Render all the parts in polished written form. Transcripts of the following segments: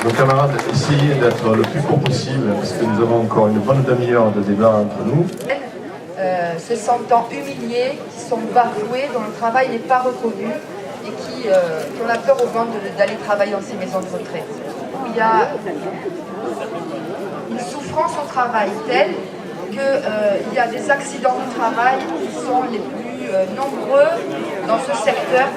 Nos camarades, essayez d'être le plus court possible, parce que nous avons encore une bonne demi-heure de débat entre nous. Se sentant humiliés, qui sont bafoués, dont le travail n'est pas reconnu et qui ont la peur au ventre d'aller travailler dans ces maisons de retraite. Où il y a une souffrance au travail telle qu'il y a des accidents du travail qui sont les plus nombreux dans ce secteur.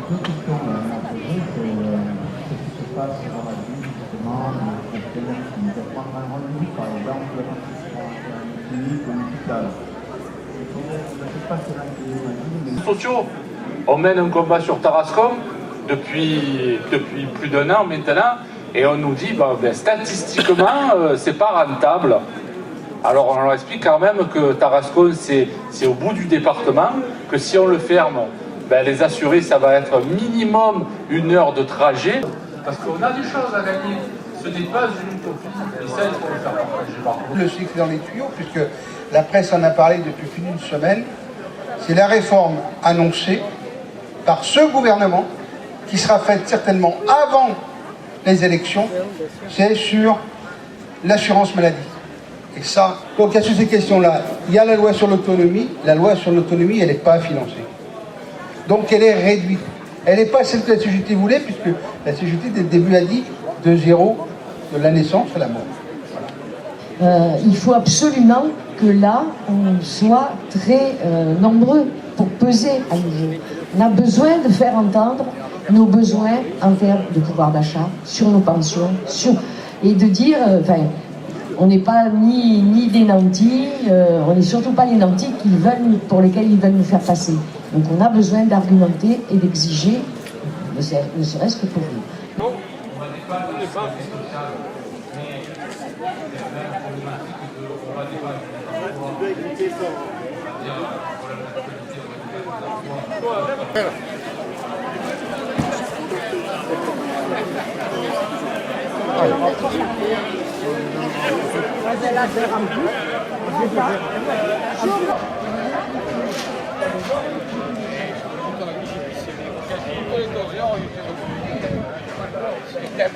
Deux questions à poser, c'est qu'est-ce qui se passe dans la vie justement des personnes qui peuvent prendre un rendez-vous, par exemple, dans une clinique ou un hôpital. Ça se passe dans les sociaux. On mène un combat sur Tarascon depuis plus d'1 an maintenant, et on nous dit statistiquement c'est pas rentable. Alors on leur explique quand même que Tarascon c'est au bout du département, que si on le ferme, les assurés, ça va être minimum 1 heure de trajet. Parce qu'on a des choses à gagner. Ce n'est pas une utopie. Et ça, il faut le faire partager partout. Le cycle dans les tuyaux, puisque la presse en a parlé depuis plus d'une semaine, c'est la réforme annoncée par ce gouvernement, qui sera faite certainement avant les élections, c'est sur l'assurance maladie. Et ça, donc il y a toutes ces questions-là. Il y a la loi sur l'autonomie. La loi sur l'autonomie, elle n'est pas financée. Donc elle est réduite. Elle n'est pas celle que la CGT voulait, puisque la CGT, dès le début, a dit de 0, de la naissance à la mort. Voilà. Il faut absolument que là, on soit très nombreux pour peser à nouveau. On a besoin de faire entendre nos besoins en termes de pouvoir d'achat, sur nos pensions, et de dire, on n'est pas ni des nantis, on n'est surtout pas les nantis pour lesquels ils veulent nous faire passer. Donc on a besoin d'argumenter et d'exiger, ne serait-ce que pour lui. Non, on n'est pas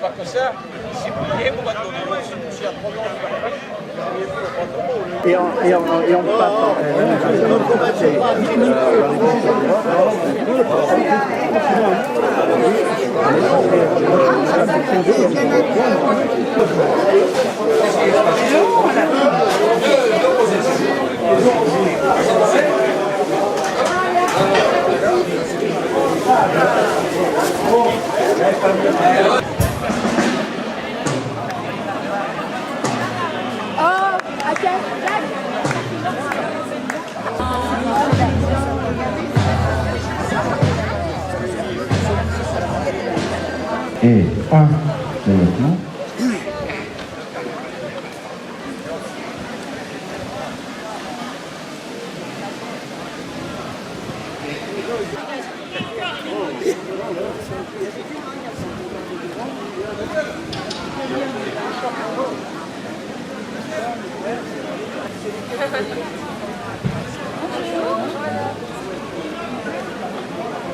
pas que ça, c'est plié pour donner c'est un problème. Et on et un maintenant.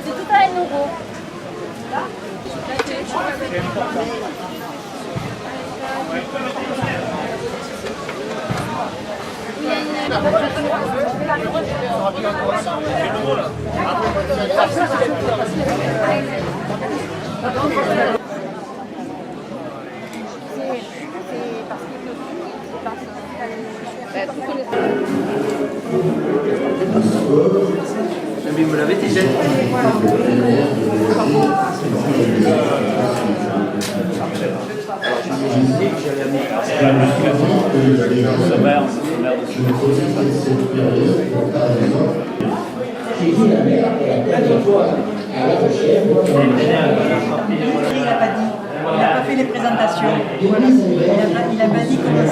C'est tout à 1 euro. Là Vous l'avez déjà. Il n'a pas dit. Il n'a pas fait les présentations. Voilà. Il n'a pas dit comment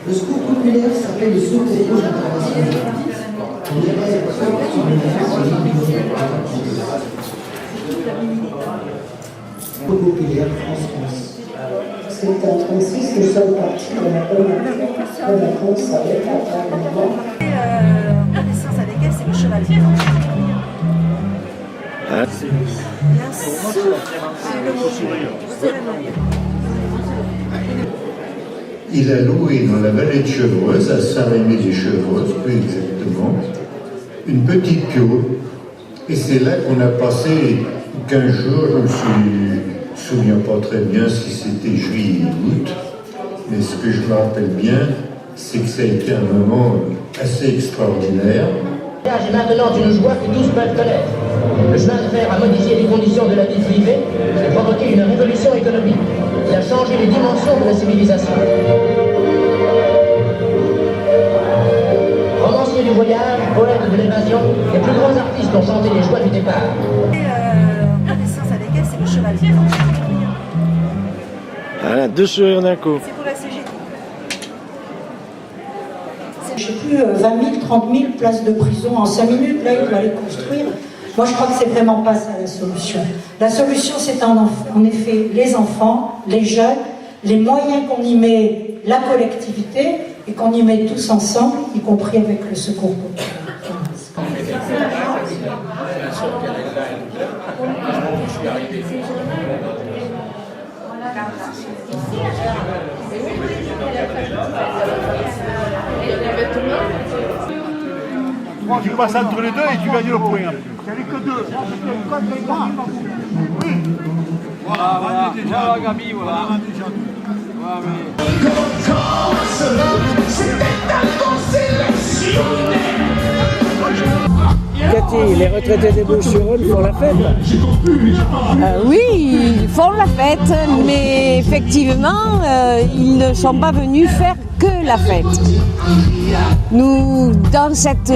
Le secours populaire s'appelle le secours rouge international. Populaire France. C'est en 36 nous sommes partis de la vacances avec la connaissance avec elle, c'est le cheval. Il a loué dans la vallée de Chevreuse, à Saint-Rémy-des-Chevreuse, plus exactement, une petite piole. Et c'est là qu'on a passé 15 jours. Je me souviens pas très bien si c'était juillet ou août, mais ce que je me rappelle bien, c'est que ça a été un moment assez extraordinaire. Est maintenant une joie que tous peuvent connaître. Le chemin de fer a modifié les conditions de la vie privée et provoqué une révolution économique qui a changé les dimensions de la civilisation. Romancier du voyage, poète de l'évasion, les plus grands artistes ont chanté les joies du départ. Connaissance avec elle, c'est le cheval. Voilà, deux sourires d'un coup. C'est pour la CGT. Je ne sais plus, 20 000, 30 000 places de prison en 5 minutes, là, il doit les construire. Moi, je crois que c'est vraiment pas ça la solution. La solution, c'est en effet les enfants, les jeunes, les moyens qu'on y met, la collectivité, et qu'on y met tous ensemble, y compris avec le secours populaire. Tu passes entre les deux et tu gagnes le point. Il n'y avait que deux. Oui. Voilà, déjà, Gabi, voilà. Cathy, les retraités des Bouches-sur-Rhône font la fête. Oui, ils font la fête, mais effectivement, ils ne sont pas venus faire que la fête. Nous, dans cette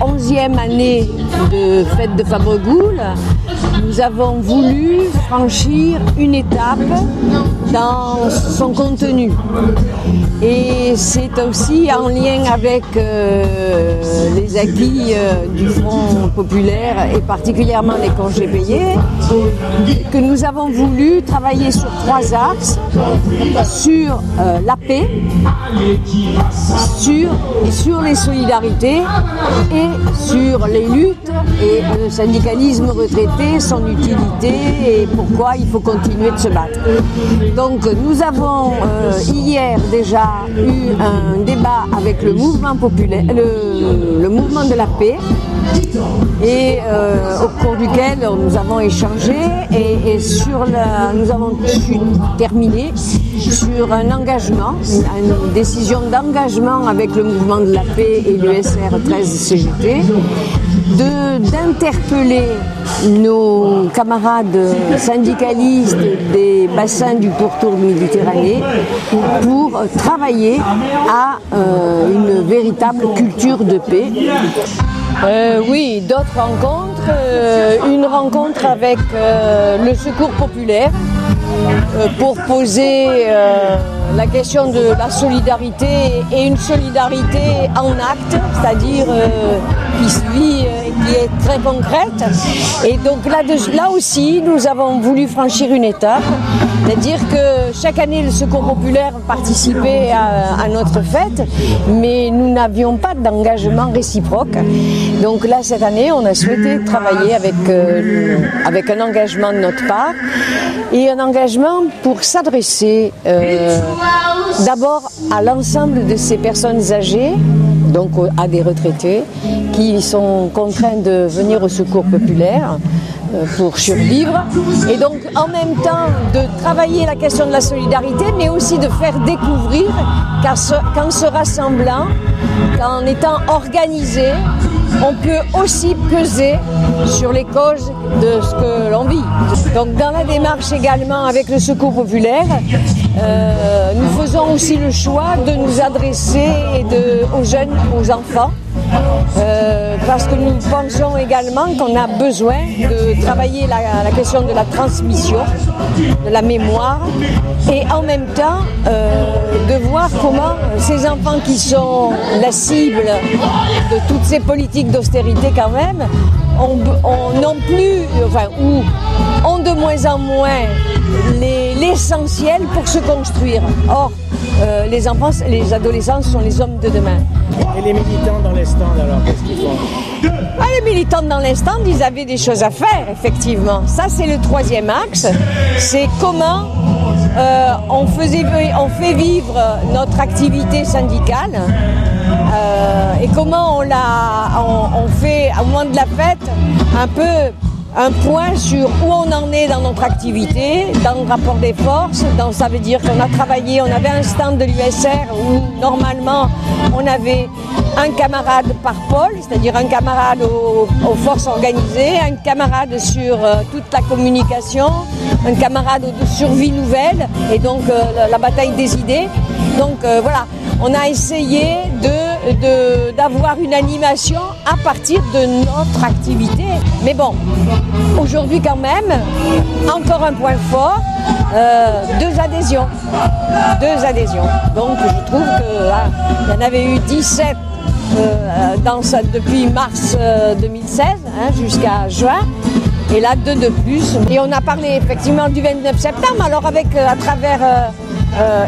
11e année de fête de Fabregoul, nous avons voulu franchir une étape dans son contenu. Et c'est aussi en lien avec les acquis du Front populaire et particulièrement les congés payés que nous avons voulu travailler sur 3 axes, sur la paix, sur les solidarités et sur les luttes et le syndicalisme retraité, son utilité et pourquoi il faut continuer de se battre. Donc nous avons hier déjà eu un débat avec le mouvement populaire, le mouvement de la paix, et au cours duquel nous avons échangé et nous avons terminé sur un engagement, une décision d'engagement avec le mouvement de la paix et l'USR 13 CGT, d'interpeller nos camarades syndicalistes des bassins du pourtour de Méditerranée pour travailler à une véritable culture de paix. Oui, d'autres rencontres. une rencontre avec le Secours populaire pour poser la question de la solidarité et une solidarité en acte, c'est-à-dire qui est très concrète. Et donc là aussi, nous avons voulu franchir une étape, c'est-à-dire que chaque année, le Secours populaire participait à notre fête, mais nous n'avions pas d'engagement réciproque. Donc là, cette année, on a souhaité travailler avec un engagement de notre part et un engagement pour s'adresser d'abord à l'ensemble de ces personnes âgées, donc à des retraités qui sont contraints de venir au Secours populaire pour survivre, et donc en même temps de travailler la question de la solidarité, mais aussi de faire découvrir qu'en se rassemblant, qu'en étant organisé, on peut aussi peser sur les causes de ce que l'on vit. Donc dans la démarche également avec le Secours populaire, nous faisons aussi le choix de nous adresser aux jeunes, aux enfants, parce que nous pensons également qu'on a besoin de travailler la question de la transmission, de la mémoire, et en même temps de voir comment ces enfants qui sont la cible de toutes ces politiques d'austérité quand même, ont de moins en moins l'essentiel pour se construire. Or, les enfants, les adolescents sont les hommes de demain. Et les militants dans les stands, alors, qu'est-ce qu'ils font? Les militants dans les stands, ils avaient des choses à faire, effectivement. Ça, c'est le troisième axe. C'est comment on fait vivre notre activité syndicale et comment on fait, au moment de la fête, un peu un point sur où on en est dans notre activité, dans le rapport des forces. Ça veut dire qu'on a travaillé, on avait un stand de l'USR où normalement on avait un camarade par pôle, c'est-à-dire un camarade aux forces organisées, un camarade sur toute la communication, un camarade sur Vie Nouvelle et donc la bataille des idées. Donc voilà, on a essayé d'avoir une animation à partir de notre activité. Mais bon, aujourd'hui quand même, encore un point fort, 2 adhésions. 2 adhésions. Donc je trouve qu'il y en avait eu 17 depuis mars 2016 jusqu'à juin. Et là, 2 de plus. Et on a parlé effectivement du 29 septembre, alors à travers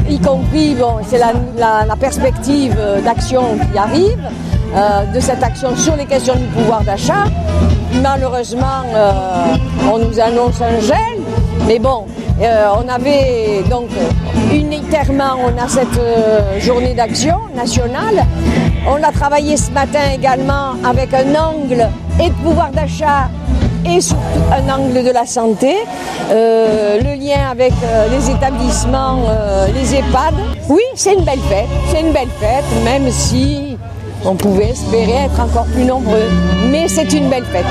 y compris, c'est la perspective d'action qui arrive, de cette action sur les questions du pouvoir d'achat. Malheureusement, on nous annonce un gel, mais bon, on avait donc unitairement, on a cette journée d'action nationale. On a travaillé ce matin également avec un angle et de pouvoir d'achat et surtout un angle de la santé, le lien avec les établissements, les EHPAD. Oui, c'est une belle fête, même si on pouvait espérer être encore plus nombreux. Mais c'est une belle fête.